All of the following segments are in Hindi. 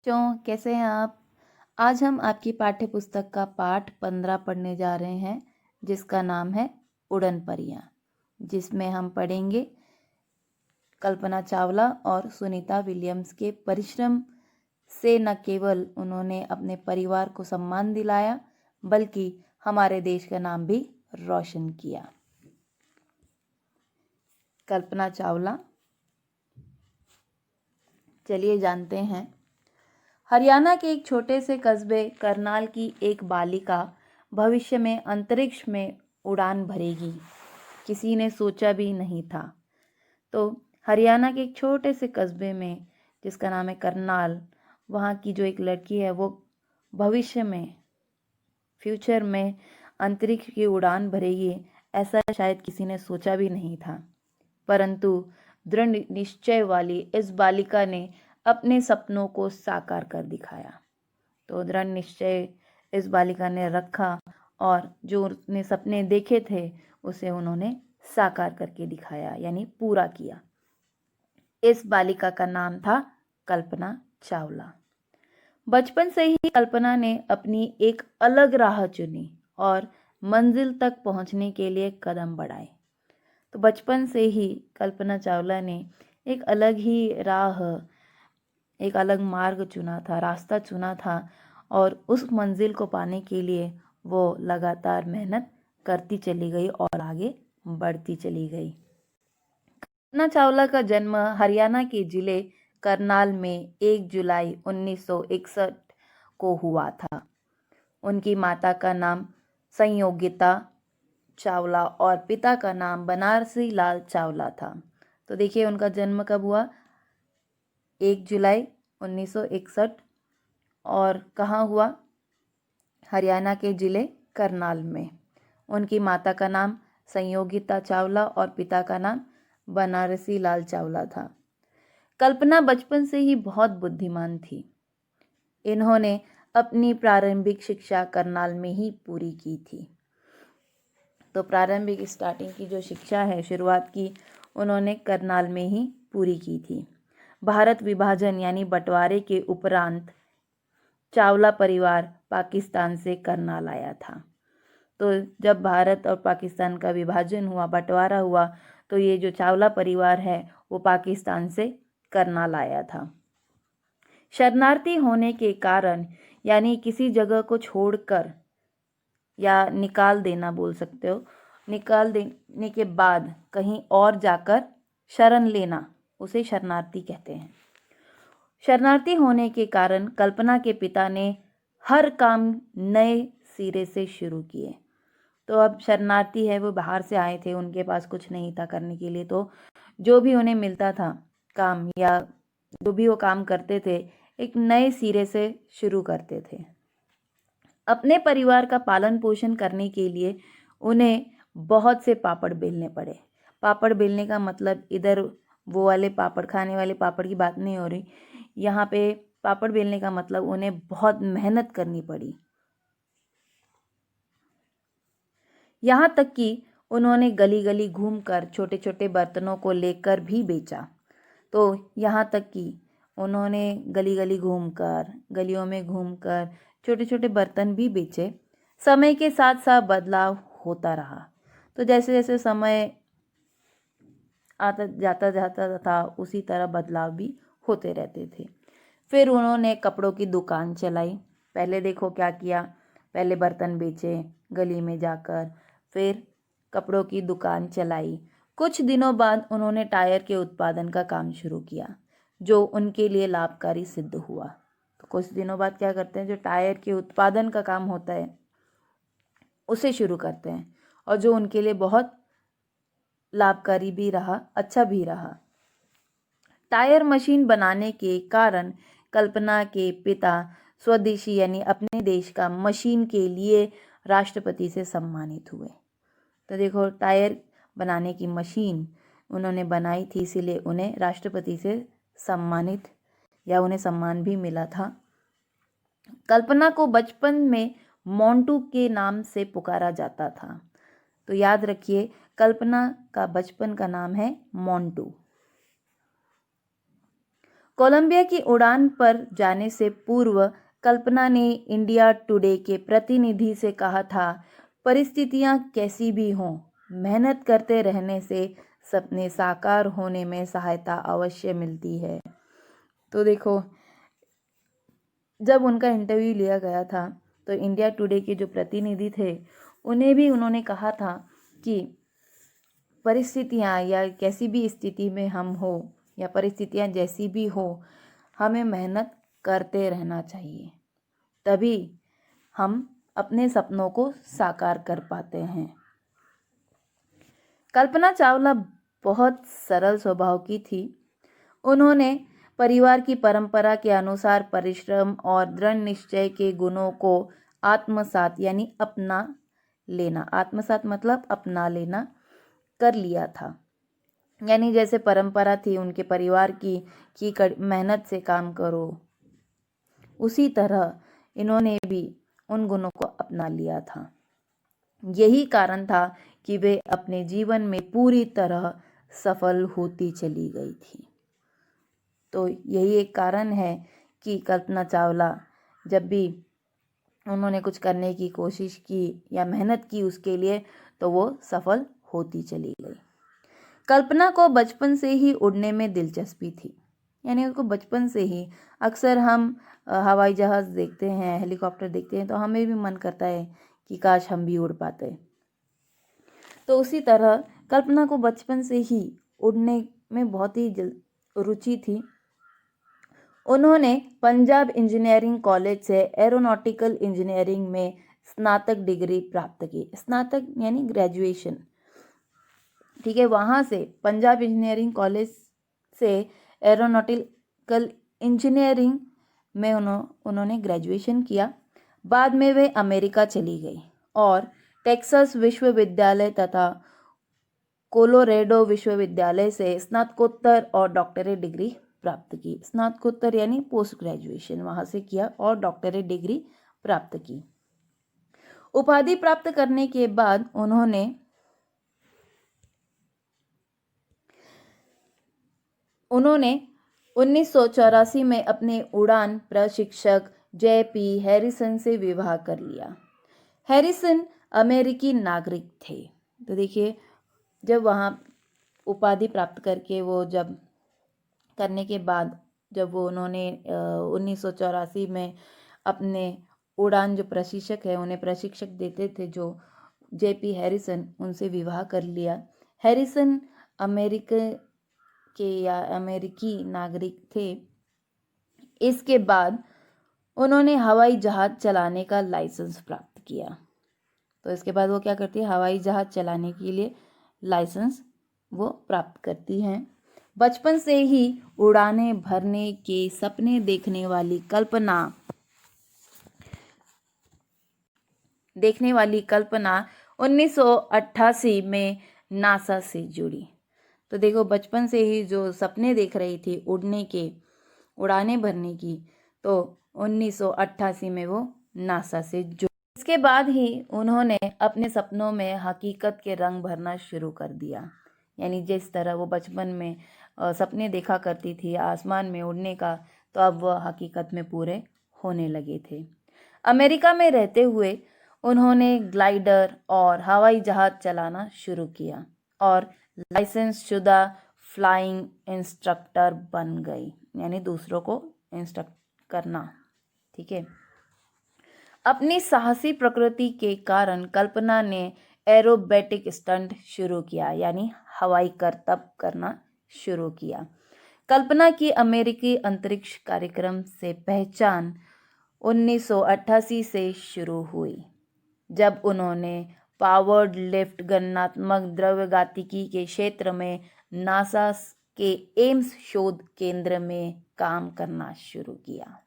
बच्चों कैसे हैं आप। आज हम आपकी पाठ्य पुस्तक का पाठ 15 पढ़ने जा रहे हैं जिसका नाम है उड़न परियां, जिसमें हम पढ़ेंगे कल्पना चावला और सुनीता विलियम्स के परिश्रम से न केवल उन्होंने अपने परिवार को सम्मान दिलाया बल्कि हमारे देश का नाम भी रोशन किया। कल्पना चावला, चलिए जानते हैं। हरियाणा के एक छोटे से कस्बे करनाल की एक बालिका भविष्य में अंतरिक्ष में उड़ान भरेगी, किसी ने सोचा भी नहीं था। तो हरियाणा के एक छोटे से कस्बे में जिसका नाम है करनाल, वहाँ की जो एक लड़की है वो भविष्य में फ्यूचर में अंतरिक्ष की उड़ान भरेगी, ऐसा शायद किसी ने सोचा भी नहीं था। परंतु दृढ़ निश्चय वाली इस बालिका ने अपने सपनों को साकार कर दिखाया। तो दृढ़ निश्चय इस बालिका ने रखा और जो उसने सपने देखे थे उसे उन्होंने साकार करके दिखाया, यानी पूरा किया। इस बालिका का नाम था कल्पना चावला। बचपन से ही कल्पना ने अपनी एक अलग राह चुनी और मंजिल तक पहुंचने के लिए कदम बढ़ाए। तो बचपन से ही कल्पना चावला ने एक अलग ही राह, एक अलग मार्ग चुना था, रास्ता चुना था और उस मंजिल को पाने के लिए वो लगातार मेहनत करती चली गई और आगे बढ़ती चली गई। कल्पना चावला का जन्म हरियाणा के जिले करनाल में 1 जुलाई 1961 को हुआ था। उनकी माता का नाम संयोगिता चावला और पिता का नाम बनारसी लाल चावला था। तो देखिए उनका जन्म कब हुआ, 1 जुलाई 1961, और कहाँ हुआ, हरियाणा के जिले करनाल में। उनकी माता का नाम संयोगिता चावला और पिता का नाम बनारसी लाल चावला था। कल्पना बचपन से ही बहुत बुद्धिमान थी। इन्होंने अपनी प्रारंभिक शिक्षा करनाल में ही पूरी की थी। तो प्रारंभिक स्टार्टिंग की जो शिक्षा है, शुरुआत की उन्होंने करनाल में ही पूरी की थी। भारत विभाजन यानी बंटवारे के उपरांत चावला परिवार पाकिस्तान से करनाल आया था। तो जब भारत और पाकिस्तान का विभाजन हुआ, बंटवारा हुआ, तो ये जो चावला परिवार है वो पाकिस्तान से करनाल आया था। शरणार्थी होने के कारण, यानी किसी जगह को छोड़कर या निकाल देना बोल सकते हो, निकाल देने के बाद कहीं और जाकर शरण लेना, उसे शरणार्थी कहते हैं। शरणार्थी होने के कारण कल्पना के पिता ने हर काम नए सिरे से शुरू किए। तो अब शरणार्थी है, वो बाहर से आए थे, उनके पास कुछ नहीं था करने के लिए, तो जो भी उन्हें मिलता था काम या जो भी वो काम करते थे एक नए सिरे से शुरू करते थे। अपने परिवार का पालन पोषण करने के लिए उन्हें बहुत से पापड़ बेलने पड़े। पापड़ बेलने का मतलब इधर वो वाले पापड़, खाने वाले पापड़ की बात नहीं हो रही, यहाँ पे पापड़ बेलने का मतलब उन्हें बहुत मेहनत करनी पड़ी। यहाँ तक कि उन्होंने गली गली घूमकर छोटे छोटे बर्तनों को लेकर भी बेचा। तो यहाँ तक कि उन्होंने गली गली घूमकर, गलियों में घूमकर छोटे छोटे बर्तन भी बेचे। समय के साथ साथ बदलाव होता रहा। तो जैसे जैसे समय आता जाता था उसी तरह बदलाव भी होते रहते थे। फिर उन्होंने कपड़ों की दुकान चलाई। पहले देखो क्या किया, पहले बर्तन बेचे गली में जाकर, फिर कपड़ों की दुकान चलाई। कुछ दिनों बाद उन्होंने टायर के उत्पादन का काम शुरू किया जो उनके लिए लाभकारी सिद्ध हुआ। तो कुछ दिनों बाद क्या करते हैं, जो टायर के उत्पादन का काम होता है उसे शुरू करते हैं और जो उनके लिए बहुत लाभकारी भी रहा, अच्छा भी रहा। टायर मशीन बनाने के कारण कल्पना के पिता स्वदेशी यानी अपने देश का मशीन के लिए राष्ट्रपति से सम्मानित हुए। तो देखो टायर बनाने की मशीन उन्होंने बनाई थी, इसीलिए उन्हें राष्ट्रपति से सम्मानित या उन्हें सम्मान भी मिला था। कल्पना को बचपन में मोंटू के नाम से पुकारा जाता था। तो याद रखिए कल्पना का बचपन का नाम है मोंटू। कोलंबिया की उड़ान पर जाने से पूर्व कल्पना ने इंडिया टुडे के प्रतिनिधि से कहा था, परिस्थितियां कैसी भी हों, मेहनत करते रहने से सपने साकार होने में सहायता अवश्य मिलती है। तो देखो, जब उनका इंटरव्यू लिया गया था तो इंडिया टुडे के जो प्रतिनिधि थे उन्हें भी उन्होंने कहा था कि परिस्थितियां या कैसी भी स्थिति में हम हो या परिस्थितियां जैसी भी हो, हमें मेहनत करते रहना चाहिए, तभी हम अपने सपनों को साकार कर पाते हैं। कल्पना चावला बहुत सरल स्वभाव की थी। उन्होंने परिवार की परंपरा के अनुसार परिश्रम और दृढ़ निश्चय के गुणों को आत्मसात यानी अपना लेना, आत्मसात मतलब अपना लेना, कर लिया था। यानी जैसे परंपरा थी उनके परिवार की कि मेहनत से काम करो, उसी तरह इन्होंने भी उन गुणों को अपना लिया था। यही कारण था कि वे अपने जीवन में पूरी तरह सफल होती चली गई थी। तो यही एक कारण है कि कल्पना चावला जब भी उन्होंने कुछ करने की कोशिश की या मेहनत की उसके लिए, तो वो सफल होती चली गई। कल्पना को बचपन से ही उड़ने में दिलचस्पी थी। यानी उनको बचपन से ही, अक्सर हम हवाई जहाज़ देखते हैं, हेलीकॉप्टर देखते हैं, तो हमें भी मन करता है कि काश हम भी उड़ पाते। तो उसी तरह कल्पना को बचपन से ही उड़ने में बहुत ही रुचि थी। उन्होंने पंजाब इंजीनियरिंग कॉलेज से एरोनॉटिकल इंजीनियरिंग में स्नातक डिग्री प्राप्त की। स्नातक यानी ग्रेजुएशन, ठीक है। वहाँ से पंजाब इंजीनियरिंग कॉलेज से एरोनॉटिकल इंजीनियरिंग में उन्होंने ग्रेजुएशन किया। बाद में वे अमेरिका चली गई और टेक्सास विश्वविद्यालय तथा कोलोरेडो विश्वविद्यालय से स्नातकोत्तर और डॉक्टरेट डिग्री प्राप्त की। स्नातकोत्तर यानी पोस्ट ग्रेजुएशन वहाँ से किया और डॉक्टरेट डिग्री प्राप्त की। उपाधि प्राप्त करने के बाद उन्होंने उन्होंने 1984 में अपने उड़ान प्रशिक्षक जे.पी. हैरिसन से विवाह कर लिया। हैरिसन अमेरिकी नागरिक थे। तो देखिए, जब वहाँ उपाधि प्राप्त करके वो जब करने के बाद जब वो उन्होंने 1984 में अपने उड़ान जो प्रशिक्षक है उन्हें प्रशिक्षक देते थे जो जे.पी. हैरिसन, उनसे विवाह कर लिया। हैरिसन अमेरिका के या अमेरिकी नागरिक थे। इसके बाद उन्होंने हवाई जहाज चलाने का लाइसेंस प्राप्त किया। तो इसके बाद वो क्या करती है, हवाई जहाज चलाने के लिए लाइसेंस वो प्राप्त करती हैं। बचपन से ही उड़ाने भरने के सपने देखने वाली कल्पना 1988 में नासा से जुड़ी। तो देखो, बचपन से ही जो सपने देख रही थी उड़ने के, उड़ाने भरने की, तो 1988 में वो नासा से जुड़ी। इसके बाद ही उन्होंने अपने सपनों में हकीकत के रंग भरना शुरू कर दिया। यानी जिस तरह वो बचपन में सपने देखा करती थी आसमान में उड़ने का, तो अब वह हकीकत में पूरे होने लगे थे। अमेरिका में रहते हुए उन्होंने ग्लाइडर और हवाई जहाज चलाना शुरू किया और लाइसेंस शुदा फ्लाइंग इंस्ट्रक्टर बन गई। यानी दूसरों को इंस्ट्रक्ट करना, ठीक है। अपनी साहसी प्रकृति के कारण कल्पना ने एरोबेटिक स्टंट शुरू किया, यानी हवाई करतब करना शुरू किया। कल्पना की अमेरिकी अंतरिक्ष कार्यक्रम से पहचान 1988 से शुरू हुई, जब उन्होंने पावर्ड लिफ्ट गणनात्मक द्रव्यगातिकी के क्षेत्र में नासा के एम्स शोध केंद्र में काम करना शुरू किया।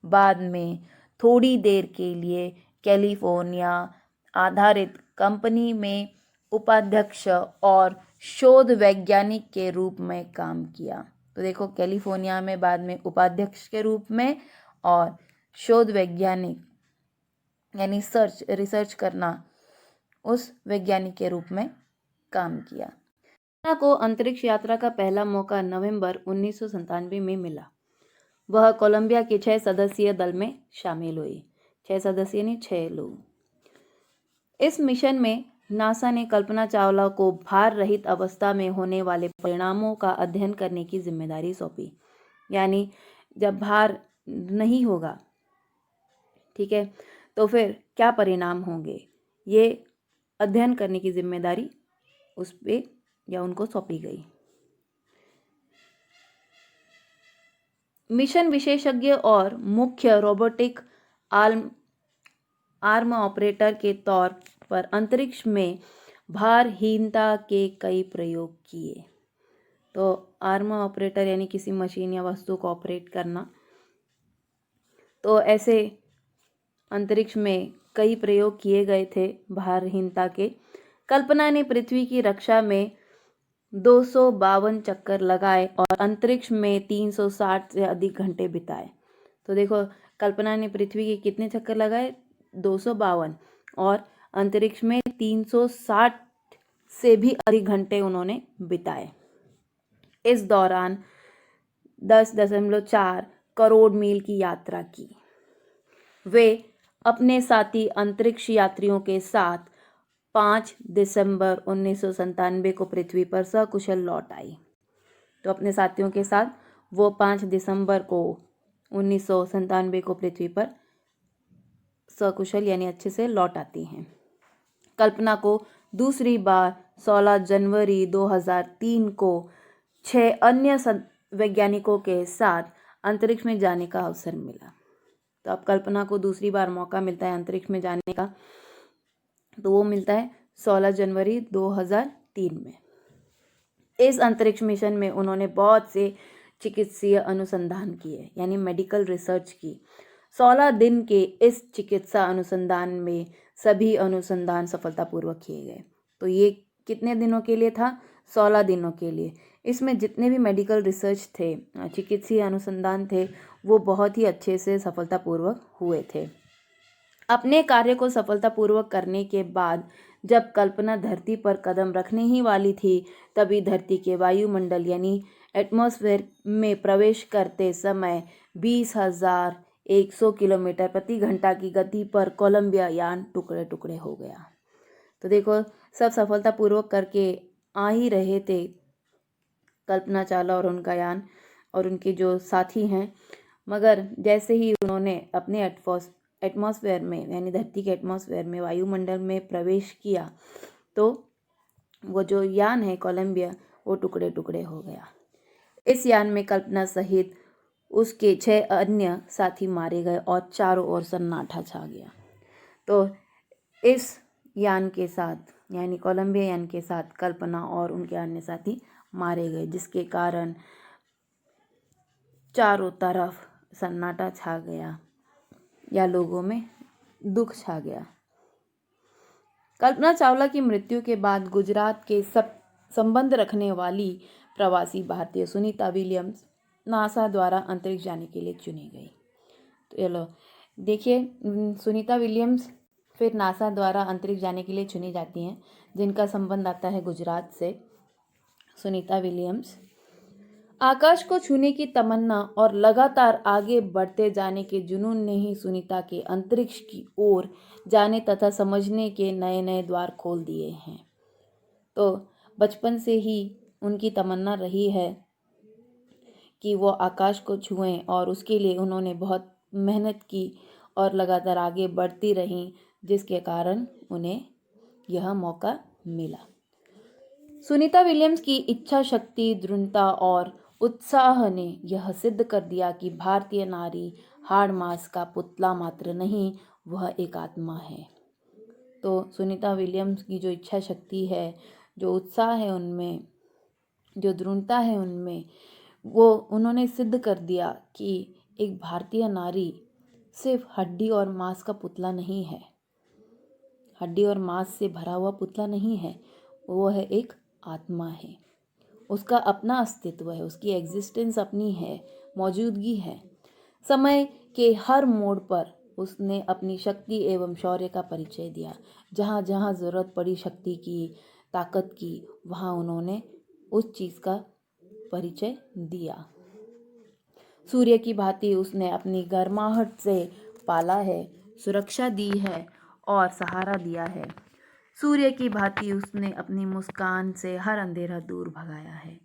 बाद में थोड़ी देर के लिए कैलिफोर्निया आधारित कंपनी में उपाध्यक्ष और शोध वैज्ञानिक के रूप में काम किया। तो देखो, कैलिफोर्निया में बाद में उपाध्यक्ष के रूप में और शोध वैज्ञानिक यानी रिसर्च करना, उस वैज्ञानिक के रूप में काम किया। कल्पना को अंतरिक्ष यात्रा का पहला मौका नवंबर 1997 में मिला। वह कोलंबिया के 6 सदस्यीय दल में शामिल हुई। 6 सदस्य नहीं, 6 लोग। इस मिशन में नासा ने कल्पना चावला को भार रहित अवस्था में होने वाले परिणामों का अध्ययन करने की जिम्मेदारी सौंपी। यानी जब भार नहीं होगा, ठीक है, तो फिर क्या परिणाम होंगे, ये अध्ययन करने की जिम्मेदारी उस पे या उनको सौंपी गई। मिशन विशेषज्ञ और मुख्य रोबोटिक आर्म ऑपरेटर के तौर पर अंतरिक्ष में भारहीनता के कई प्रयोग किए। तो आर्म ऑपरेटर यानी किसी मशीन या वस्तु को ऑपरेट करना। तो ऐसे अंतरिक्ष में कई प्रयोग किए गए थे भारहीनता के। कल्पना ने पृथ्वी की रक्षा में 252 चक्कर लगाए और अंतरिक्ष में 360 से अधिक घंटे बिताए। तो देखो, कल्पना ने पृथ्वी के कितने चक्कर लगाए? 252, और अंतरिक्ष में 360 से भी अधिक घंटे उन्होंने बिताए। इस दौरान 10.4 करोड़ मील की यात्रा की। वे अपने साथी अंतरिक्ष यात्रियों के साथ 5 दिसंबर 1997 को पृथ्वी पर सकुशल लौट आई। तो अपने साथियों के साथ वो 5 दिसंबर को 1997 को पृथ्वी पर सकुशल यानी अच्छे से लौट आती हैं। कल्पना को दूसरी बार 16 जनवरी 2003 को 6 अन्य वैज्ञानिकों के साथ अंतरिक्ष में जाने का अवसर मिला। तो अब कल्पना को दूसरी बार मौका मिलता है अंतरिक्ष में जाने का, तो वो मिलता है 16 जनवरी 2003 में। इस अंतरिक्ष मिशन में उन्होंने बहुत से चिकित्सीय अनुसंधान किए, यानी मेडिकल रिसर्च की। 16 दिन के इस चिकित्सा अनुसंधान में सभी अनुसंधान सफलतापूर्वक किए गए। तो ये कितने दिनों के लिए था? 16 दिनों के लिए। इसमें जितने भी मेडिकल रिसर्च थे, चिकित्सीय अनुसंधान थे, वो बहुत ही अच्छे से सफलतापूर्वक हुए थे। अपने कार्य को सफलतापूर्वक करने के बाद जब कल्पना धरती पर कदम रखने ही वाली थी, तभी धरती के वायुमंडल यानी एटमॉस्फेयर में प्रवेश करते समय 20,100 किलोमीटर प्रति घंटा की गति पर कोलंबिया यान टुकड़े टुकड़े हो गया। तो देखो, सब सफलतापूर्वक करके आ ही रहे थे कल्पना चावला और उनका यान और उनके जो साथी हैं, मगर जैसे ही उन्होंने अपने एटमॉस्फेयर में यानी धरती के एटमॉस्फेयर में वायुमंडल में प्रवेश किया, तो वो जो यान है कोलंबिया, वो टुकड़े टुकड़े हो गया। इस यान में कल्पना सहित उसके 6 अन्य साथी मारे गए और चारों ओर सन्नाटा छा गया। तो इस यान के साथ यानी कोलंबिया यान के साथ कल्पना और उनके अन्य साथी मारे गए, जिसके कारण चारों तरफ सन्नाटा छा गया या लोगों में दुख छा गया। कल्पना चावला की मृत्यु के बाद गुजरात के संबंध रखने वाली प्रवासी भारतीय सुनीता विलियम्स नासा द्वारा अंतरिक्ष जाने के लिए चुनी गई। तो चलो देखिए, सुनीता विलियम्स फिर नासा द्वारा अंतरिक्ष जाने के लिए चुनी जाती हैं, जिनका संबंध आता है गुजरात से। सुनीता विलियम्स आकाश को छूने की तमन्ना और लगातार आगे बढ़ते जाने के जुनून ने ही सुनीता के अंतरिक्ष की ओर जाने तथा समझने के नए नए द्वार खोल दिए हैं। तो बचपन से ही उनकी तमन्ना रही है कि वो आकाश को छुएं, और उसके लिए उन्होंने बहुत मेहनत की और लगातार आगे बढ़ती रहीं, जिसके कारण उन्हें यह मौका मिला। सुनीता विलियम्स की इच्छा शक्ति, दृढ़ता और उत्साह ने यह सिद्ध कर दिया कि भारतीय नारी हाड़ मांस का पुतला मात्र नहीं, वह एक आत्मा है। तो सुनीता विलियम्स की जो इच्छा शक्ति है, जो उत्साह है उनमें, जो दृढ़ता है उनमें, वो उन्होंने सिद्ध कर दिया कि एक भारतीय नारी सिर्फ हड्डी और मांस का पुतला नहीं है, हड्डी और मांस से भरा हुआ पुतला नहीं है, वो है एक आत्मा है। उसका अपना अस्तित्व है, उसकी एग्जिस्टेंस अपनी है, मौजूदगी है। समय के हर मोड़ पर उसने अपनी शक्ति एवं शौर्य का परिचय दिया। जहाँ जहाँ ज़रूरत पड़ी शक्ति की, ताकत की, वहाँ उन्होंने उस चीज़ का परिचय दिया। सूर्य की भांति उसने अपनी गर्माहट से पाला है, सुरक्षा दी है और सहारा दिया है। सूर्य की भांति उसने अपनी मुस्कान से हर अंधेरा दूर भगाया है।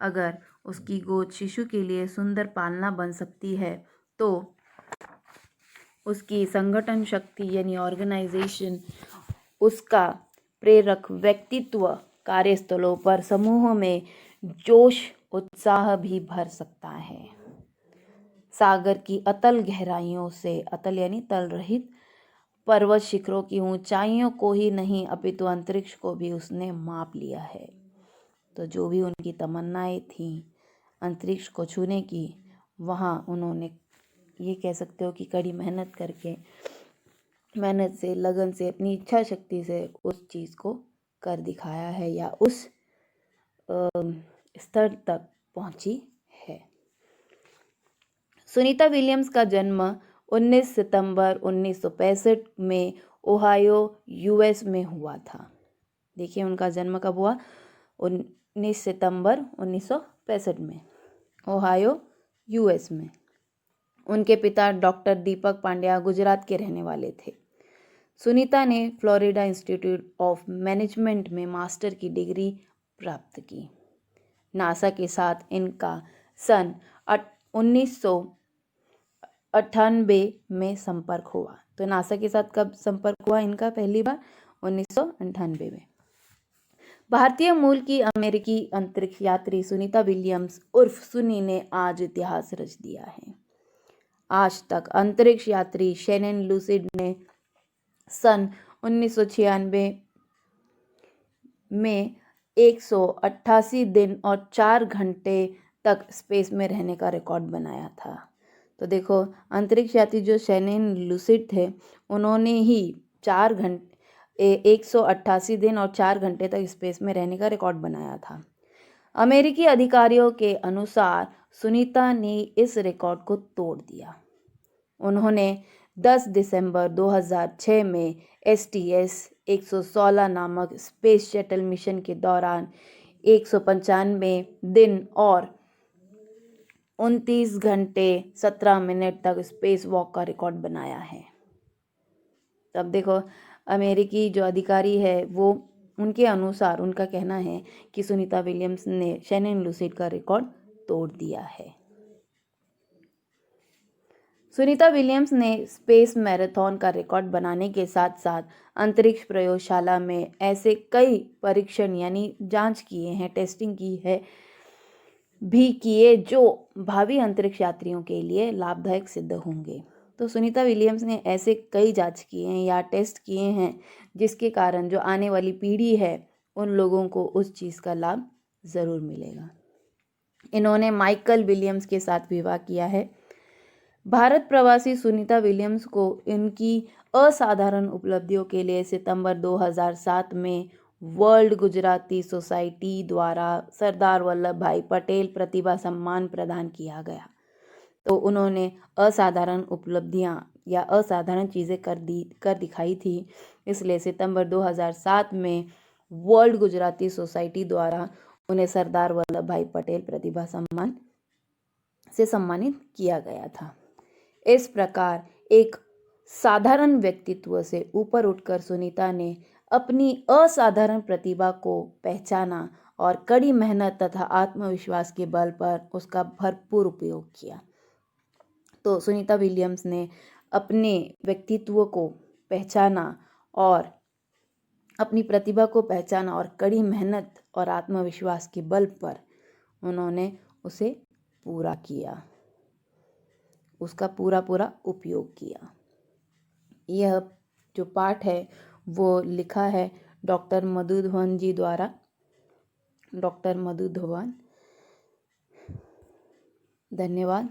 अगर उसकी गोद शिशु के लिए सुंदर पालना बन सकती है तो उसकी संगठन शक्ति यानी ऑर्गेनाइजेशन, उसका प्रेरक व्यक्तित्व कार्यस्थलों पर समूहों में जोश उत्साह भी भर सकता है। सागर की अतल गहराइयों से, अतल यानी तल रहित, पर्वत शिखरों की ऊंचाइयों को ही नहीं अपितु अंतरिक्ष को भी उसने माप लिया है। तो जो भी उनकी तमन्नाएं थी अंतरिक्ष को छूने की, वहाँ उन्होंने ये कह सकते हो कि कड़ी मेहनत करके, मेहनत से, लगन से, अपनी इच्छा शक्ति से उस चीज़ को कर दिखाया है या उस स्तर तक पहुंची है। सुनीता विलियम्स का जन्म 19 सितंबर 1965 में ओहायो यूएस में हुआ था। देखिए उनका जन्म कब हुआ, 19 सितंबर 1965 में ओहायो यूएस में। उनके पिता डॉक्टर दीपक पांड्या गुजरात के रहने वाले थे। सुनीता ने फ्लोरिडा इंस्टीट्यूट ऑफ मैनेजमेंट में मास्टर की डिग्री प्राप्त की। नासा के साथ इनका सन 1998 में संपर्क हुआ। तो नासा के साथ कब संपर्क हुआ इनका पहली बार? 1998 में। भारतीय मूल की अमेरिकी अंतरिक्ष यात्री सुनीता विलियम्स उर्फ सुनी ने आज इतिहास रच दिया है। आज तक अंतरिक्ष यात्री शेनन लूसिड ने सन 1996 में 188 दिन और 4 घंटे तक स्पेस में रहने का रिकॉर्ड बनाया था। तो देखो अंतरिक्ष यात्री जो शेनन लूसिड थे, उन्होंने ही 188 दिन और 4 घंटे तक स्पेस में रहने का रिकॉर्ड बनाया था। अमेरिकी अधिकारियों के अनुसार सुनीता ने इस रिकॉर्ड को तोड़ दिया। उन्होंने 10 दिसंबर 2006 में STS-116 नामक स्पेस शटल मिशन के दौरान 195 दिन और 29 घंटे 17 मिनट तक स्पेस वॉक का रिकॉर्ड बनाया है। तब देखो अमेरिकी जो अधिकारी है वो, उनके अनुसार उनका कहना है कि सुनीता विलियम्स ने शेनन लूसिड का रिकॉर्ड तोड़ दिया है। सुनीता विलियम्स ने स्पेस मैराथन का रिकॉर्ड बनाने के साथ साथ अंतरिक्ष प्रयोगशाला में ऐसे कई परीक्षण यानी जांच किए हैं, टेस्टिंग की है भी किए जो भावी अंतरिक्ष यात्रियों के लिए लाभदायक सिद्ध होंगे। तो सुनीता विलियम्स ने ऐसे कई जांच किए हैं या टेस्ट किए हैं जिसके कारण जो आने वाली पीढ़ी है उन लोगों को उस चीज़ का लाभ ज़रूर मिलेगा। इन्होंने माइकल विलियम्स के साथ विवाह किया है। भारत प्रवासी सुनीता विलियम्स को इनकी असाधारण उपलब्धियों के लिए सितंबर 2007 में वर्ल्ड गुजराती सोसाइटी द्वारा सरदार वल्लभ भाई पटेल प्रतिभा सम्मान प्रदान किया गया। तो उन्होंने असाधारण उपलब्धियां या असाधारण चीज़ें कर दिखाई थी, इसलिए सितंबर 2007 में वर्ल्ड गुजराती सोसाइटी द्वारा उन्हें सरदार वल्लभ भाई पटेल प्रतिभा सम्मान से सम्मानित किया गया था। इस प्रकार एक साधारण व्यक्तित्व से ऊपर उठकर सुनीता ने अपनी असाधारण प्रतिभा को पहचाना और कड़ी मेहनत तथा आत्मविश्वास के बल पर उसका भरपूर उपयोग किया। तो सुनीता विलियम्स ने अपने व्यक्तित्व को पहचाना और अपनी प्रतिभा को पहचाना और कड़ी मेहनत और आत्मविश्वास के बल पर उन्होंने उसे पूरा किया, उसका पूरा उपयोग किया। यह जो पाठ है वो लिखा है डॉक्टर मधु धवन जी द्वारा। डॉक्टर मधु धवन। धन्यवाद।